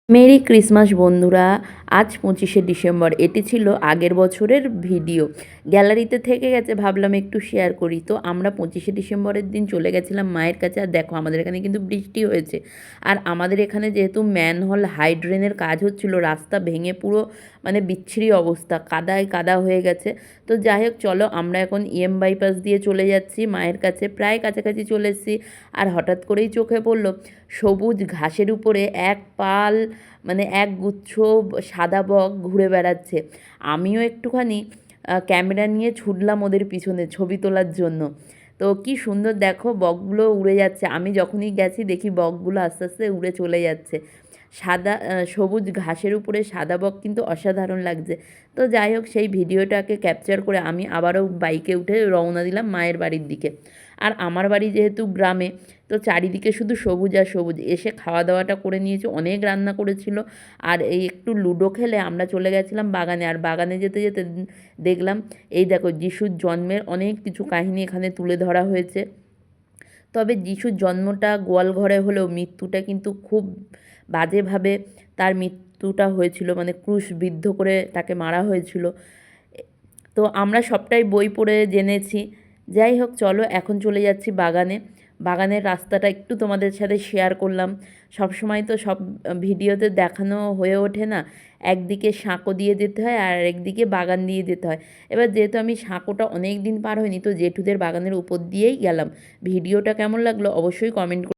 Merry Christmas বন্ধুরা। আজ 25শে December. এটি ছিল আগের বছরের ভিডিও। গ্যালারিতে থেকে গেছে, ভাবলাম একটু শেয়ার করি। তো আমরা 25শে ডিসেম্বরের দিন চলে গেছিলাম মায়ের কাছে। আর দেখো, আমাদের এখানে কিন্তু বৃষ্টি হয়েছে। আর আমাদের এখানে যেহেতু ম্যানহোল হাইড্রেনের কাজ হচ্ছিল, রাস্তা ভেঙে পুরো মানে বিচ্ছিরি অবস্থা, কাদায় কাদা হয়ে গেছে। তো যাই হোক, চলো আমরা এখন বাইপাস দিয়ে চলে যাচ্ছি মায়ের কাছে, প্রায় কাছাকাছি চলে এসেছি। আর হঠাৎ করেই চোখে পড়লো সবুজ ঘাসের উপরে এক পাল মানে এক গুচ্ছ সাদা বক ঘুরে বেড়াচ্ছে। আমিও একটুখানি ক্যামেরা নিয়ে ছুটলাম ওদের পিছনে ছবি তোলার জন্য। তো কি সুন্দর দেখো, বকগুলো উড়ে যাচ্ছে। আমি যখনই গেছি দেখি বকগুলো আস্তে আস্তে উড়ে চলে যাচ্ছে। সাদা সবুজ ঘাসের উপরে সাদা বক কিন্তু অসাধারণ লাগছে। তো যাই হোক, সেই ভিডিওটাকে ক্যাপচার করে আমি আবারও বাইকে উঠে রওনা দিলাম মায়ের বাড়ির দিকে। আর আমার বাড়ি যেহেতু গ্রামে, তো চারিদিকে শুধু সবুজ আর সবুজ। এসে খাওয়া দাওয়াটা করে নিয়েছি, অনেক রান্না করেছিল। আর এই একটু লুডো খেলে আমরা চলে গেছিলাম বাগানে। আর বাগানে যেতে যেতে দেখলাম, এই দেখো, যিশুর জন্মের অনেক কিছু কাহিনী এখানে তুলে ধরা হয়েছে। তবে যিশুর জন্মটা গোয়াল ঘরে হলেও মৃত্যুটা কিন্তু খুব বাজেভাবে তার মৃত্যুটা হয়েছিল, মানে ক্রুশবিদ্ধ করে তাকে মারা হয়েছিল। তো আমরা সবটাই বই পড়ে জেনেছি। যাই হোক, চলো এখন চলে যাচ্ছি বাগানে। বাগানের রাস্তাটা একটু তোমাদের সাথে শেয়ার করলাম। সব সময় তো সব ভিডিওতে দেখানো হয়ে ওঠে না। একদিকে সাঁকো দিয়ে যেতে হয় আর একদিকে বাগান দিয়ে যেতে হয়। এবার যেহেতু আমি সাঁকোটা অনেক দিন পার হয়নি, তো জেঠুদের বাগানের উপর দিয়েই গেলাম। ভিডিওটা কেমন লাগলো অবশ্যই কমেন্ট